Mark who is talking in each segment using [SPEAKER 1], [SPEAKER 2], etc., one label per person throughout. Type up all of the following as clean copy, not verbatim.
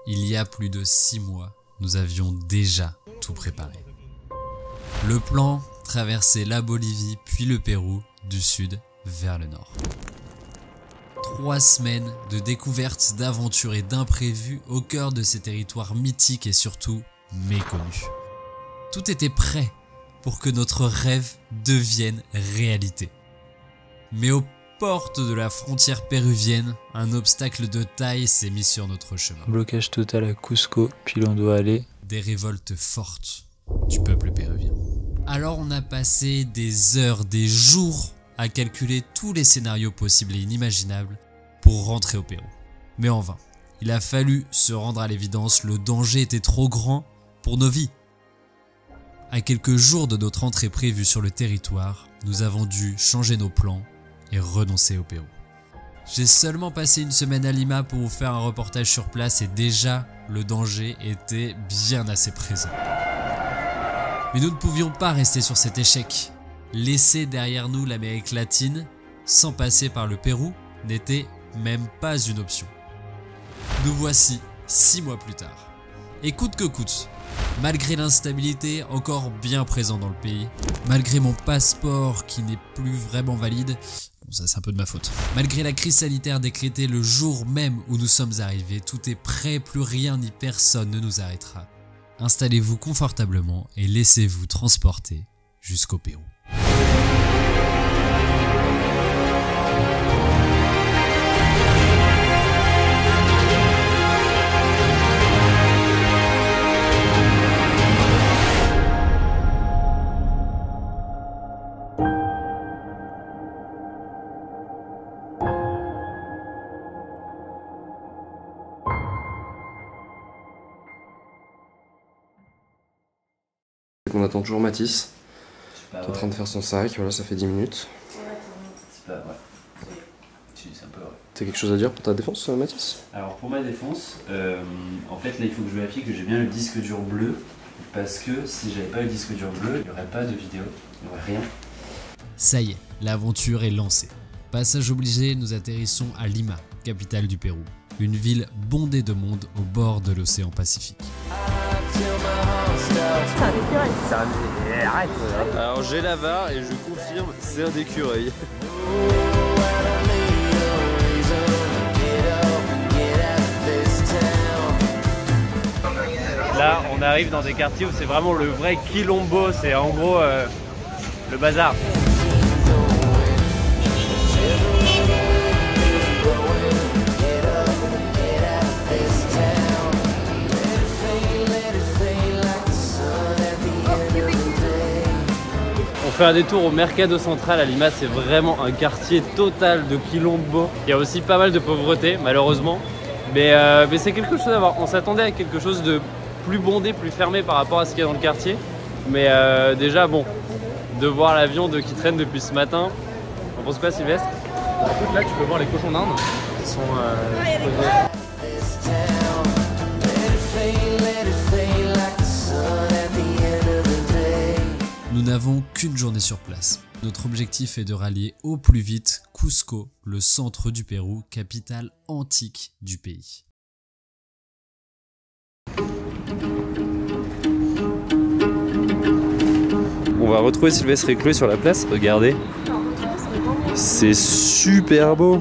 [SPEAKER 1] il y a plus de 6 mois, nous avions déjà tout préparé. Le plan, traverser la Bolivie puis le Pérou du sud vers le nord. 3 semaines de découvertes, d'aventures et d'imprévus au cœur de ces territoires mythiques et surtout méconnus. Tout était prêt pour que notre rêve devienne réalité. Mais aux portes de la frontière péruvienne, un obstacle de taille s'est mis sur notre chemin.
[SPEAKER 2] Blocage total à Cusco, puis l'on doit aller...
[SPEAKER 1] Des révoltes fortes du peuple péruvien. Alors on a passé des heures, des jours à calculer tous les scénarios possibles et inimaginables pour rentrer au Pérou. Mais en vain. Il a fallu se rendre à l'évidence, le danger était trop grand pour nos vies. À quelques jours de notre entrée prévue sur le territoire, nous avons dû changer nos plans et renoncer au Pérou. J'ai seulement passé une semaine à Lima pour vous faire un reportage sur place et déjà le danger était bien assez présent. Mais nous ne pouvions pas rester sur cet échec. Laisser derrière nous l'Amérique latine sans passer par le Pérou n'était même pas une option. Nous voici 6 mois plus tard. Et coûte que coûte, malgré l'instabilité encore bien présente dans le pays, malgré mon passeport qui n'est plus vraiment valide, bon ça c'est un peu de ma faute, malgré la crise sanitaire décrétée le jour même où nous sommes arrivés, tout est prêt, plus rien ni personne ne nous arrêtera. Installez-vous confortablement et laissez-vous transporter jusqu'au Pérou.
[SPEAKER 3] On attend toujours Mathis, qui est en train de faire son sac, voilà, ça fait 10 minutes.
[SPEAKER 4] C'est pas vrai. C'est un peu vrai.
[SPEAKER 3] T'as quelque chose à dire pour ta défense, Mathis?
[SPEAKER 4] Alors pour ma défense, en fait là il faut que je vérifie que j'ai bien le disque dur bleu, parce que si j'avais pas le disque dur bleu, il n'y aurait pas de vidéo, il n'y aurait rien.
[SPEAKER 1] Ça y est, l'aventure est lancée. Passage obligé, nous atterrissons à Lima, capitale du Pérou. Une ville bondée de monde au bord de l'océan Pacifique.
[SPEAKER 5] C'est un écureuil.
[SPEAKER 6] Arrête. Alors j'ai la barre et je confirme, c'est un écureuil.
[SPEAKER 7] Là, on arrive dans des quartiers où c'est vraiment le vrai quilombo, c'est en gros le bazar. On fait un détour au Mercado Central à Lima, c'est vraiment un quartier total de quilombo. Il y a aussi pas mal de pauvreté, malheureusement. Mais c'est quelque chose à voir. On s'attendait à quelque chose de plus bondé, plus fermé par rapport à ce qu'il y a dans le quartier. Mais déjà, bon, de voir la viande qui traîne depuis ce matin. On pense quoi, Sylvestre?
[SPEAKER 8] Écoute, là, tu peux voir les cochons d'Inde qui sont
[SPEAKER 1] Nous n'avons qu'une journée sur place. Notre objectif est de rallier au plus vite Cusco, le centre du Pérou, capitale antique du pays.
[SPEAKER 6] On va retrouver Sylvestre et Chloé sur la place, regardez. C'est super beau.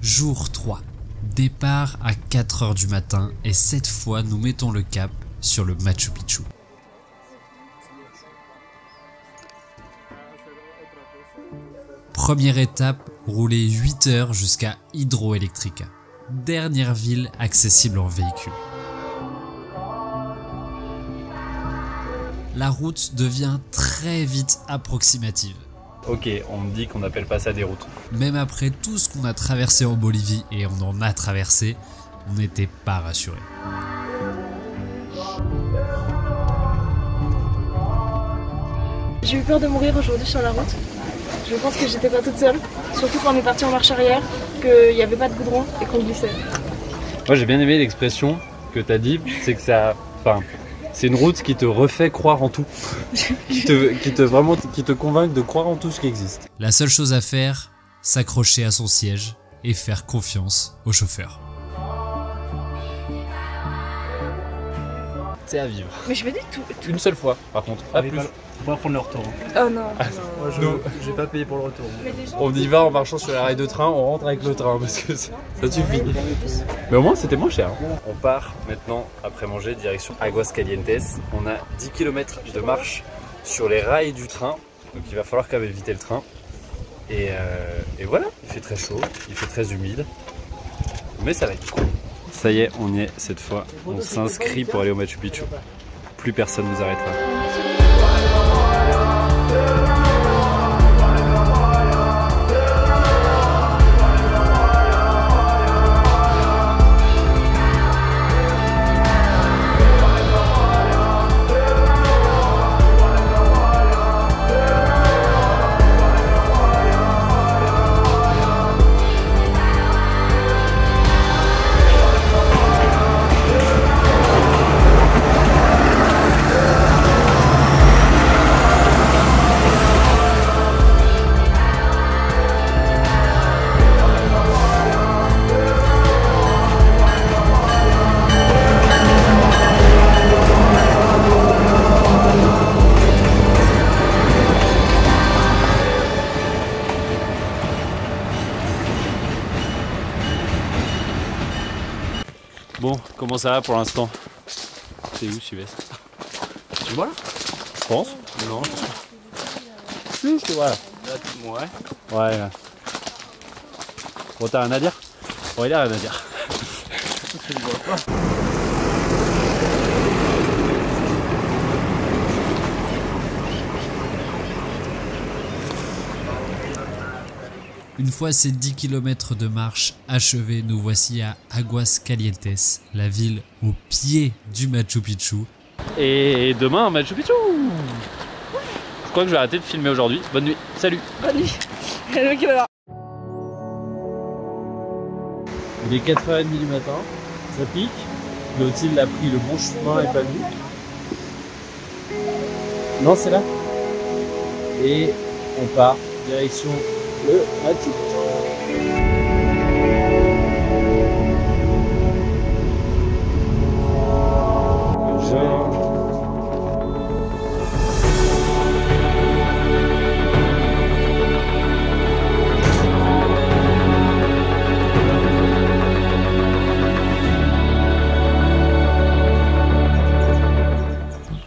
[SPEAKER 1] Jour 3. Départ à 4 h du matin et cette fois nous mettons le cap sur le Machu Picchu. Première étape, rouler 8 heures jusqu'à Hidroelectrica, dernière ville accessible en véhicule. La route devient très vite approximative.
[SPEAKER 7] Ok, on me dit qu'on n'appelle pas ça des routes.
[SPEAKER 1] Même après tout ce qu'on a traversé en Bolivie, et on en a traversé, on n'était pas rassuré.
[SPEAKER 5] J'ai eu peur de mourir aujourd'hui sur la route. Je pense que j'étais pas toute seule, surtout quand on est parti en marche arrière, qu'il n'y avait pas de goudron et qu'on glissait.
[SPEAKER 7] Moi j'ai bien aimé l'expression que t'as dit, c'est que ça... Enfin, c'est une route qui te refait croire en tout. qui te convainc de croire en tout ce qui existe.
[SPEAKER 1] La seule chose à faire, s'accrocher à son siège et faire confiance au chauffeur.
[SPEAKER 7] C'est à vivre.
[SPEAKER 5] Mais je me dis tout.
[SPEAKER 7] Une seule fois, par contre, pas plus.
[SPEAKER 8] Faut pas prendre le retour.
[SPEAKER 5] Oh non.
[SPEAKER 8] Moi, j'ai pas payé pour le retour.
[SPEAKER 7] On y va en marchant sur la rail de train, on rentre avec le train parce que ça suffit. Mais au moins c'était moins cher. On part maintenant, après manger, direction Aguascalientes. On a 10 km de marche sur les rails du train, donc il va falloir quand même éviter le train. Et voilà, il fait très chaud, il fait très humide, mais ça va être cool. Ça y est, on y est cette fois, on s'inscrit pour aller au Machu Picchu. Plus personne nous arrêtera. Bon, comment ça va pour l'instant? C'est où Sylvestre? Tu vois là? Je pense. Non. Si, je te vois là. Ouais. Ouais. Bon, t'as rien à dire? Bon, il a rien à dire.
[SPEAKER 1] Une fois ces 10 km de marche achevés, nous voici à Aguascalientes, la ville au pied du Machu Picchu.
[SPEAKER 7] Et demain, Machu Picchu. Je crois que je vais arrêter de filmer aujourd'hui. Bonne nuit. Salut.
[SPEAKER 5] Bonne nuit. Il y a le mec qui va voir.
[SPEAKER 7] Il est 4h30 du matin. Ça pique. Clotilde a pris le bon chemin et pas nous. Non, c'est là. Et on part direction le Machu Picchu.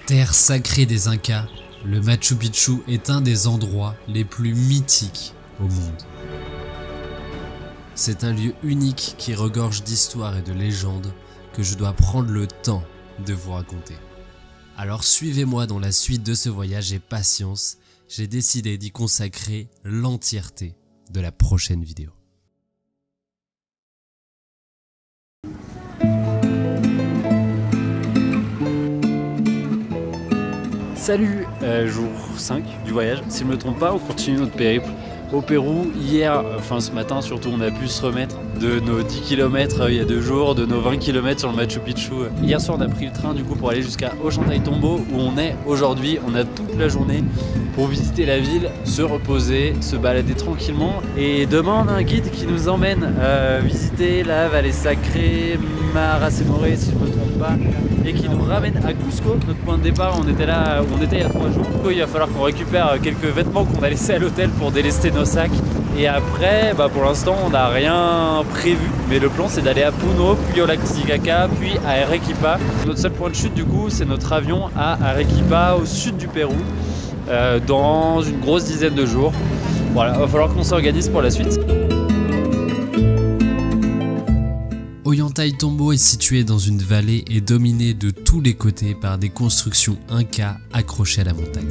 [SPEAKER 1] Terre sacrée des Incas, le Machu Picchu est un des endroits les plus mythiques au monde. C'est un lieu unique qui regorge d'histoires et de légendes que je dois prendre le temps de vous raconter. Alors suivez-moi dans la suite de ce voyage et patience, j'ai décidé d'y consacrer l'entièreté de la prochaine vidéo.
[SPEAKER 7] Salut, jour 5 du voyage. Si je ne me trompe pas, on continue notre périple au Pérou. Hier, enfin ce matin surtout, on a pu se remettre de nos 10 km il y a 2 jours, de nos 20 km sur le Machu Picchu. Hier soir, on a pris le train du coup pour aller jusqu'à Ollantaytambo où on est aujourd'hui. On a toute la journée pour visiter la ville, se reposer, se balader tranquillement. Et demain, on a un guide qui nous emmène visiter la vallée sacrée Marasemore, si je me trompe Arequipa et qui nous ramène à Cusco, notre point de départ. On était là où on était il y a 3 jours. Il va falloir qu'on récupère quelques vêtements qu'on a laissés à l'hôtel pour délester nos sacs. Et après, pour l'instant, on n'a rien prévu. Mais le plan, c'est d'aller à Puno, puis au lac Titicaca, puis à Arequipa. Notre seul point de chute, du coup, c'est notre avion à Arequipa, au sud du Pérou, dans une grosse dizaine de jours. Voilà, il va falloir qu'on s'organise pour la suite.
[SPEAKER 1] Ollantaytambo est situé dans une vallée et dominé de tous les côtés par des constructions incas accrochées à la montagne.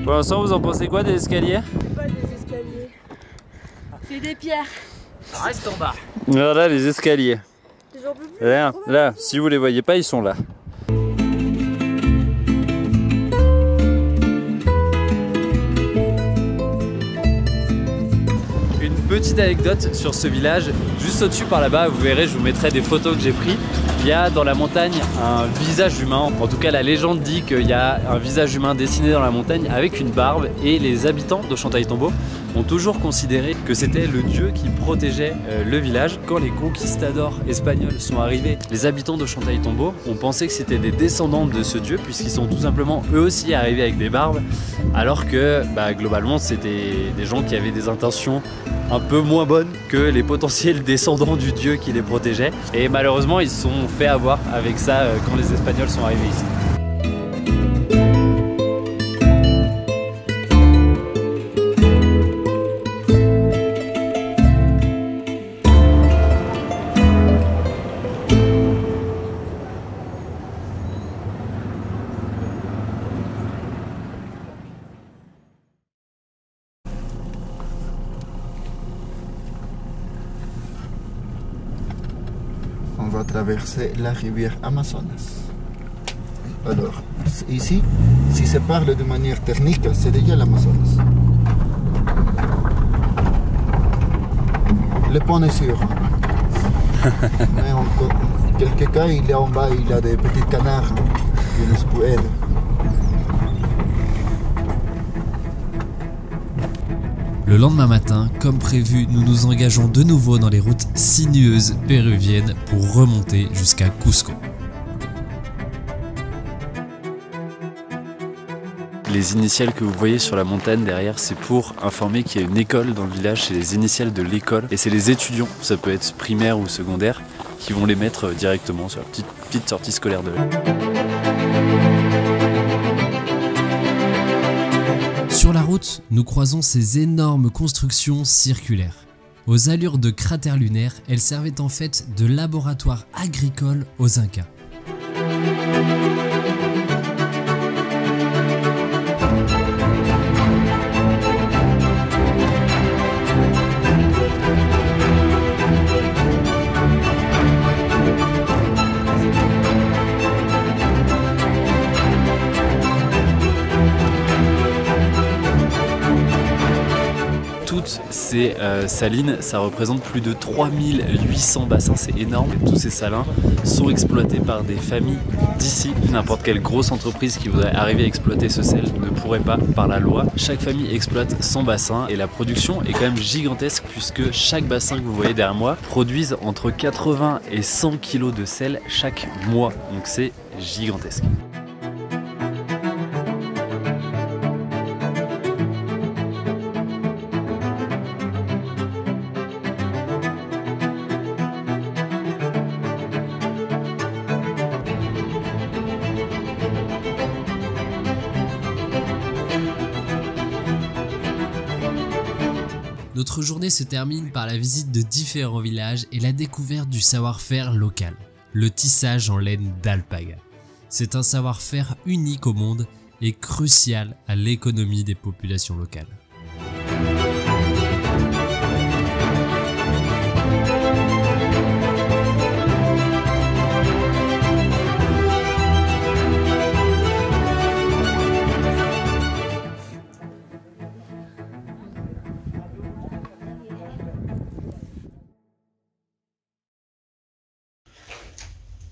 [SPEAKER 7] Pour l'instant, vous en pensez quoi des escaliers?
[SPEAKER 5] Pas des escaliers. C'est des pierres.
[SPEAKER 7] Reste en bas. Voilà les escaliers.
[SPEAKER 5] J'en peux plus.
[SPEAKER 7] Là, si vous les voyez pas, ils sont là. Une petite anecdote sur ce village, juste au-dessus par là-bas, vous verrez, je vous mettrai des photos que j'ai prises. Il y a dans la montagne un visage humain, en tout cas la légende dit qu'il y a un visage humain dessiné dans la montagne avec une barbe, et les habitants d'Ollantaytambo ont toujours considéré que c'était le dieu qui protégeait le village. Quand les conquistadors espagnols sont arrivés, les habitants d'Ollantaytambo ont pensé que c'était des descendants de ce dieu, puisqu'ils sont tout simplement eux aussi arrivés avec des barbes, alors que globalement c'était des gens qui avaient des intentions un peu moins bonnes que les potentiels descendants du dieu qui les protégeait. Et malheureusement ils se sont fait avoir avec ça quand les Espagnols sont arrivés ici.
[SPEAKER 9] On va traverser la rivière Amazonas. Alors, ici, si se parle de manière technique, c'est déjà l'Amazonas. Le pont est sûr. Mais en quelques cas, il est en bas, il a des petits canards qui nous aident.
[SPEAKER 1] Le lendemain matin, comme prévu, nous nous engageons de nouveau dans les routes sinueuses péruviennes pour remonter jusqu'à Cusco.
[SPEAKER 7] Les initiales que vous voyez sur la montagne derrière, c'est pour informer qu'il y a une école dans le village, c'est les initiales de l'école. Et c'est les étudiants, ça peut être primaire ou secondaire, qui vont les mettre directement sur la petite sortie scolaire de l'île.
[SPEAKER 1] Sur la route, nous croisons ces énormes constructions circulaires. Aux allures de cratères lunaires, elles servaient en fait de laboratoire agricole aux Incas.
[SPEAKER 7] Toutes ces salines, ça représente plus de 3800 bassins, c'est énorme. Tous ces salins sont exploités par des familles d'ici. N'importe quelle grosse entreprise qui voudrait arriver à exploiter ce sel ne pourrait pas par la loi. Chaque famille exploite son bassin et la production est quand même gigantesque, puisque chaque bassin que vous voyez derrière moi produise entre 80 et 100 kg de sel chaque mois. Donc c'est gigantesque.
[SPEAKER 1] Notre journée se termine par la visite de différents villages et la découverte du savoir-faire local, le tissage en laine d'alpaga. C'est un savoir-faire unique au monde et crucial à l'économie des populations locales.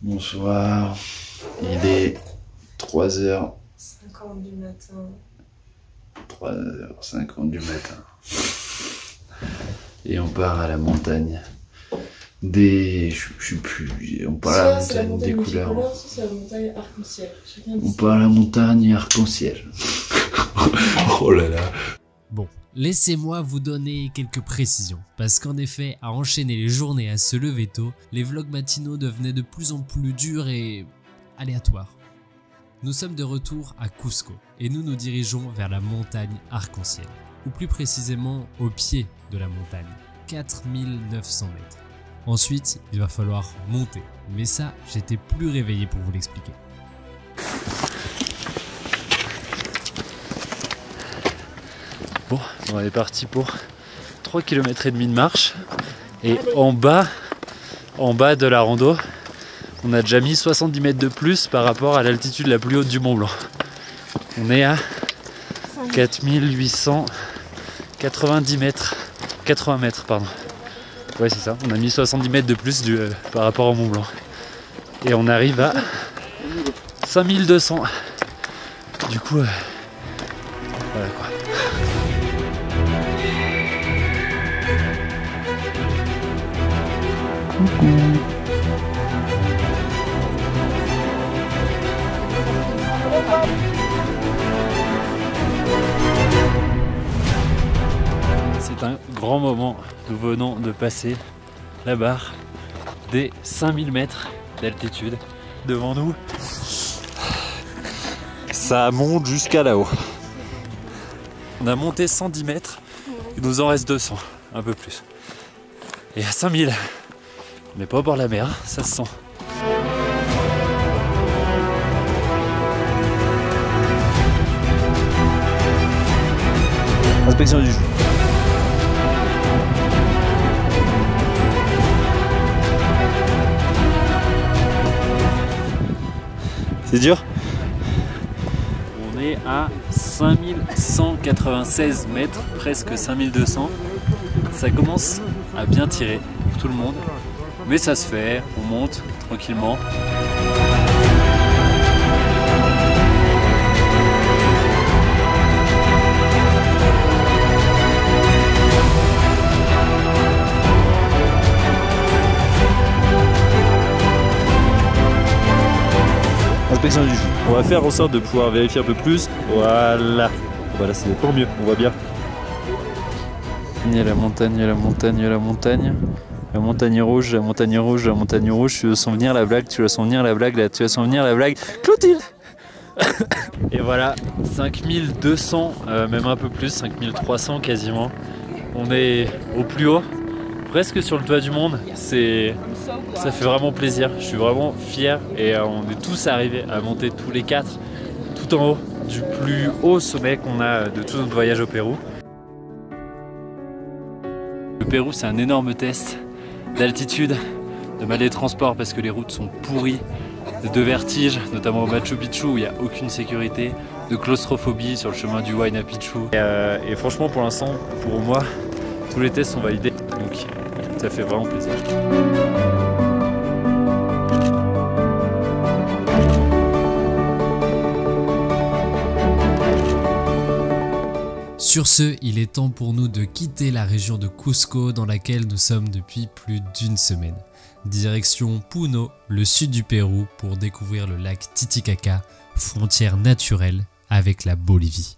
[SPEAKER 10] Bonsoir, il est 3h50
[SPEAKER 5] du matin.
[SPEAKER 10] 3h50 du matin. Et on part à la montagne des... je sais plus, on part à la montagne des couleurs.
[SPEAKER 5] C'est la montagne arc-en-ciel.
[SPEAKER 10] On part à la montagne arc-en-ciel. Oh là là.
[SPEAKER 1] Bon, laissez-moi vous donner quelques précisions, parce qu'en effet, à enchaîner les journées à se lever tôt, les vlogs matinaux devenaient de plus en plus durs et aléatoires. Nous sommes de retour à Cusco, et nous nous dirigeons vers la montagne arc-en-ciel, ou plus précisément au pied de la montagne, 4900 mètres. Ensuite, il va falloir monter, mais ça, j'étais plus réveillé pour vous l'expliquer.
[SPEAKER 6] Bon, on est parti pour 3,5 km de marche. Et en bas de la rando, on a déjà mis 70 mètres de plus par rapport à l'altitude la plus haute du Mont Blanc. On est à 4890 mètres. 80 mètres, pardon. Ouais, c'est ça. On a mis 70 mètres de plus par rapport au Mont Blanc. Et on arrive à 5200. Du coup, voilà quoi. C'est un grand moment. Nous venons de passer la barre des 5000 mètres d'altitude. Devant nous, ça monte jusqu'à là-haut. On a monté 110 mètres, il nous en reste 200, un peu plus. Et à 5000, on n'est pas au bord de la mer, ça se sent. Inspection du jour. C'est dur. On est à 5196 mètres, presque 5200. Ça commence à bien tirer pour tout le monde. Mais ça se fait, on monte tranquillement. Inspection du jour. On va faire en sorte de pouvoir vérifier un peu plus. Voilà. Voilà, c'est pour mieux, on voit bien. Il y a la montagne, il y a la montagne, il y a la montagne. La montagne rouge, la montagne rouge, la montagne rouge. Tu veux s'en venir la blague, tu veux s'en venir la blague, là, tu veux s'en venir la blague. Clotilde. Et voilà, 5200, même un peu plus, 5300 quasiment. On est au plus haut, presque sur le toit du monde. Ça fait vraiment plaisir, je suis vraiment fier et on est tous arrivés à monter tous les 4 tout en haut du plus haut sommet qu'on a de tout notre voyage au Pérou. Le Pérou, c'est un énorme test d'altitude, de mal des transports parce que les routes sont pourries, de vertige, notamment au Machu Picchu où il n'y a aucune sécurité, de claustrophobie sur le chemin du Huayna Picchu. Et franchement, pour l'instant, pour moi, tous les tests sont validés, donc ça fait vraiment plaisir.
[SPEAKER 1] Sur ce, il est temps pour nous de quitter la région de Cusco dans laquelle nous sommes depuis plus d'une semaine. Direction Puno, le sud du Pérou, pour découvrir le lac Titicaca, frontière naturelle avec la Bolivie.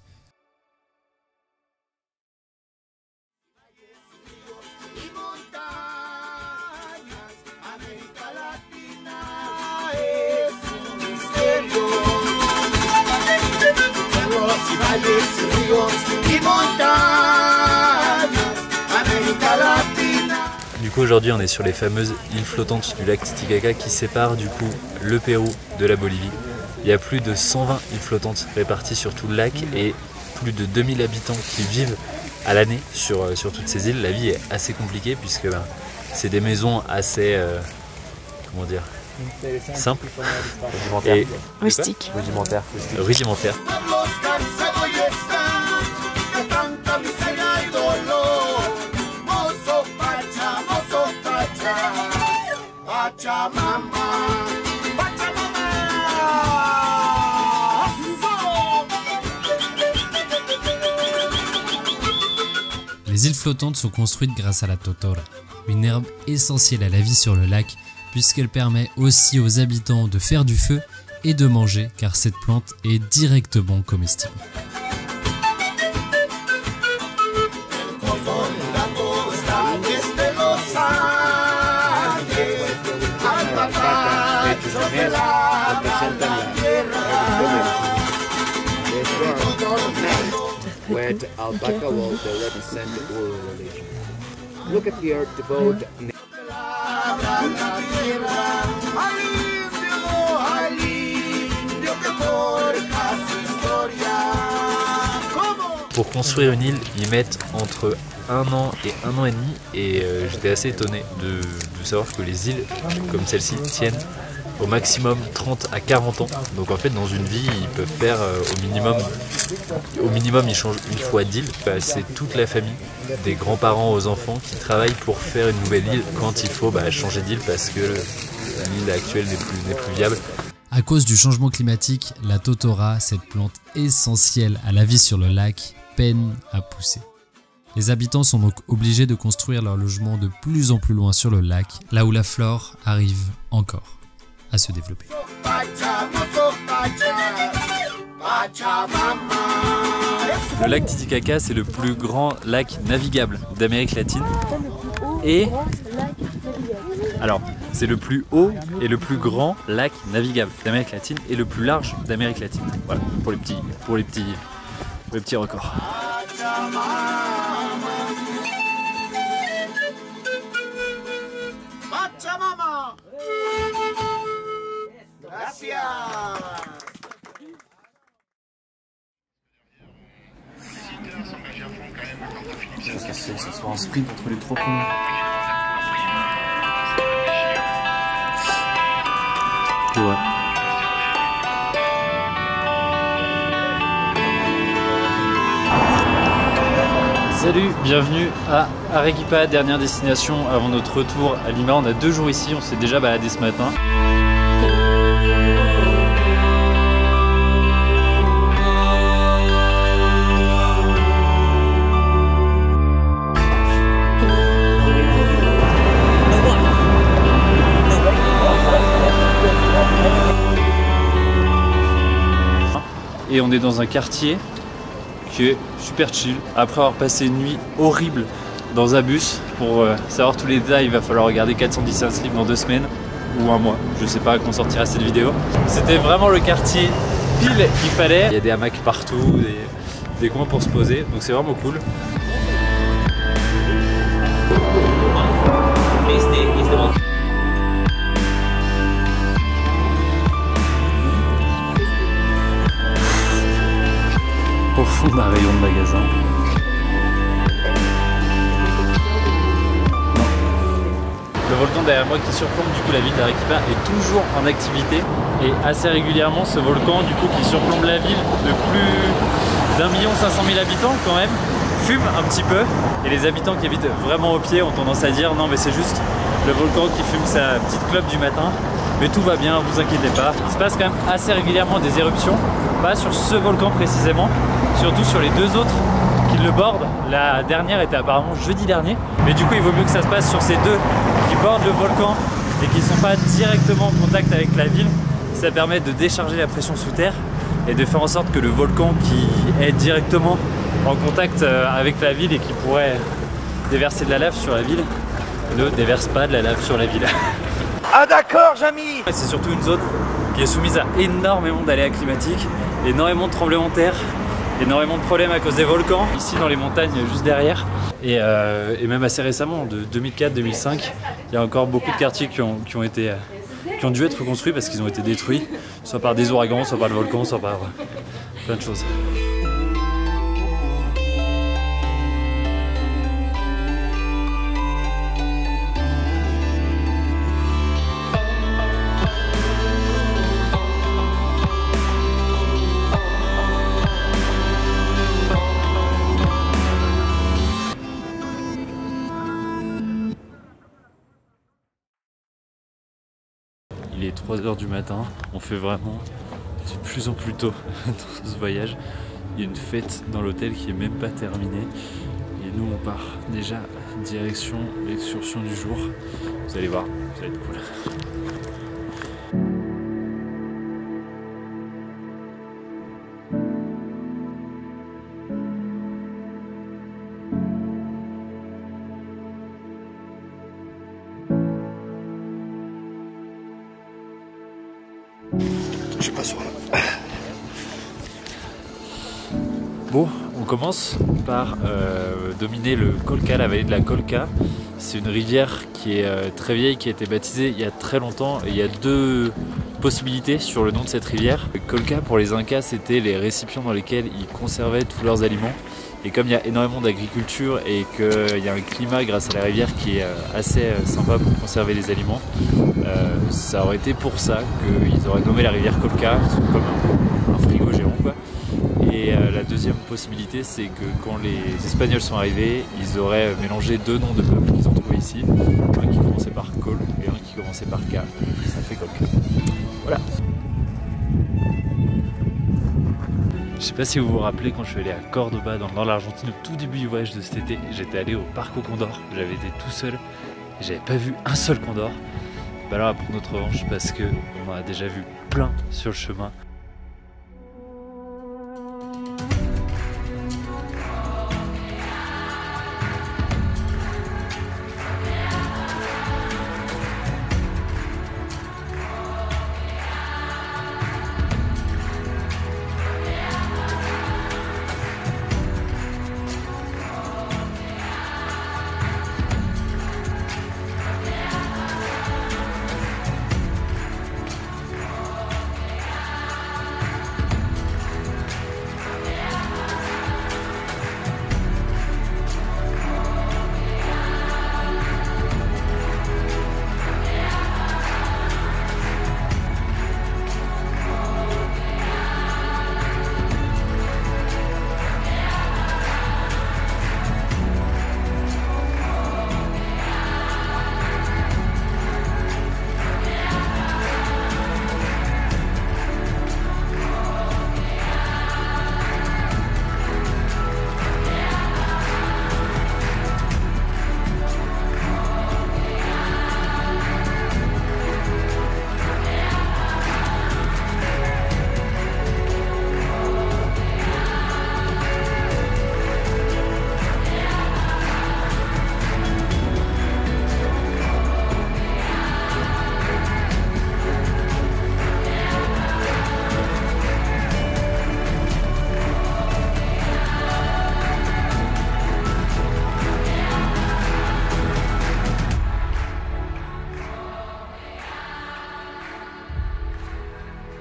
[SPEAKER 6] Du coup aujourd'hui on est sur les fameuses îles flottantes du lac Titicaca qui séparent du coup le Pérou de la Bolivie. Il y a plus de 120 îles flottantes réparties sur tout le lac et plus de 2000 habitants qui vivent à l'année sur toutes ces îles. La vie est assez compliquée puisque c'est des maisons assez, comment dire, simples et
[SPEAKER 11] rustiques.
[SPEAKER 6] Rudimentaires.
[SPEAKER 12] Pachamama.
[SPEAKER 1] Les îles flottantes sont construites grâce à la totora, une herbe essentielle à la vie sur le lac puisqu'elle permet aussi aux habitants de faire du feu et de manger car cette plante est directement comestible.
[SPEAKER 11] Where the alpaca will represent the oral religion. Look at here, the boat.
[SPEAKER 2] Pour construire une île, ils mettent entre 1 an et 1 an et demi et j'étais assez étonné de savoir que les îles comme celle-ci tiennent au maximum 30 à 40 ans. Donc en fait dans une vie ils peuvent faire au minimum ils changent une fois d'île. C'est toute la famille, des grands-parents aux enfants qui travaillent pour faire une nouvelle île quand il faut changer d'île parce que l'île actuelle n'est plus viable.
[SPEAKER 1] À cause du changement climatique, la totora, cette plante essentielle à la vie sur le lac, peine à pousser. Les habitants sont donc obligés de construire leur logement de plus en plus loin sur le lac, là où la flore arrive encore à se développer.
[SPEAKER 2] Le lac Titicaca, c'est le plus grand lac navigable d'Amérique latine. Et alors, c'est le plus haut et le plus grand lac navigable d'Amérique latine et le plus large d'Amérique latine. Voilà, pour les petits records.
[SPEAKER 4] Que ça soit un sprint entre les 3 premiers.
[SPEAKER 2] Ouais. Salut, bienvenue à Arequipa, dernière destination avant notre retour à Lima. On a 2 jours ici, on s'est déjà baladé ce matin. Et on est dans un quartier qui est super chill. Après avoir passé une nuit horrible dans un bus, pour savoir tous les détails, il va falloir regarder 417 livres dans 2 semaines ou 1 mois. Je sais pas quand sortira cette vidéo. C'était vraiment le quartier pile qu'il fallait. Il y a des hamacs partout, des coins pour se poser, donc c'est vraiment cool. Au fond d'un rayon de magasin. Non. Le volcan derrière moi qui surplombe du coup la ville d'Arequipa est toujours en activité et assez régulièrement ce volcan du coup qui surplombe la ville de plus d'1,5 million habitants quand même fume un petit peu et les habitants qui habitent vraiment au pied ont tendance à dire non mais c'est juste le volcan qui fume sa petite clope du matin. Mais tout va bien, vous inquiétez pas. Il se passe quand même assez régulièrement des éruptions, pas sur ce volcan précisément, surtout sur les 2 autres qui le bordent. La dernière était apparemment jeudi dernier, mais du coup il vaut mieux que ça se passe sur ces 2 qui bordent le volcan et qui ne sont pas directement en contact avec la ville. Ça permet de décharger la pression sous terre et de faire en sorte que le volcan qui est directement en contact avec la ville et qui pourrait déverser de la lave sur la ville ne déverse pas de la lave sur la ville.
[SPEAKER 11] Ah d'accord, Jamy.
[SPEAKER 2] C'est surtout une zone qui est soumise à énormément d'aléas climatiques, énormément de tremblements de terre, énormément de problèmes à cause des volcans, ici dans les montagnes juste derrière. Et même assez récemment, de 2004-2005, il y a encore beaucoup de quartiers qui ont dû être reconstruits parce qu'ils ont été détruits, soit par des ouragans, soit par le volcan, soit par plein de choses. Il est 3 h du matin, on fait vraiment de plus en plus tôt dans ce voyage. Il y a une fête dans l'hôtel qui est même pas terminée. Il nous on part déjà direction l'excursion du jour. Vous allez voir, ça va être cool.
[SPEAKER 10] Je suis pas sûr là.
[SPEAKER 2] Bon, on commence par dominer le Colca, la vallée de la Colca. C'est une rivière qui est très vieille, qui a été baptisée il y a très longtemps. Et il y a deux possibilités sur le nom de cette rivière. Le Colca pour les Incas, c'était les récipients dans lesquels ils conservaient tous leurs aliments. Et comme il y a énormément d'agriculture et qu'il y a un climat grâce à la rivière qui est assez sympa pour conserver les aliments, ça aurait été pour ça qu'ils auraient nommé la rivière Colca, comme un frigo géant quoi. Et la deuxième possibilité, c'est que quand les Espagnols sont arrivés, ils auraient mélangé deux noms de peuples qu'ils ont trouvés ici. Un qui commençait par Col et un qui commençait par K. Ça fait Colca. Voilà. Je sais pas si vous vous rappelez, quand je suis allé à Cordoba dans l'Argentine au tout début du voyage de cet été, j'étais allé au Parc au Condor, j'avais été tout seul et j'avais pas vu un seul condor. Bah alors à prendre notre revanche parce que on en a déjà vu plein sur le chemin.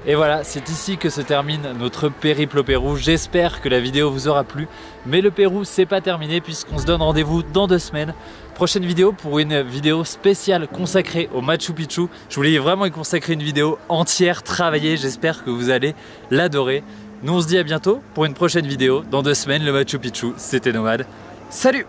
[SPEAKER 2] Et voilà, c'est ici que se termine notre périple au Pérou. J'espère que la vidéo vous aura plu. Mais le Pérou, c'est pas terminé puisqu'on se donne rendez-vous dans 2 semaines. Prochaine vidéo pour une vidéo spéciale consacrée au Machu Picchu. Je voulais vraiment y consacrer une vidéo entière, travaillée. J'espère que vous allez l'adorer. Nous, on se dit à bientôt pour une prochaine vidéo. Dans 2 semaines, le Machu Picchu, c'était Nomade. Salut!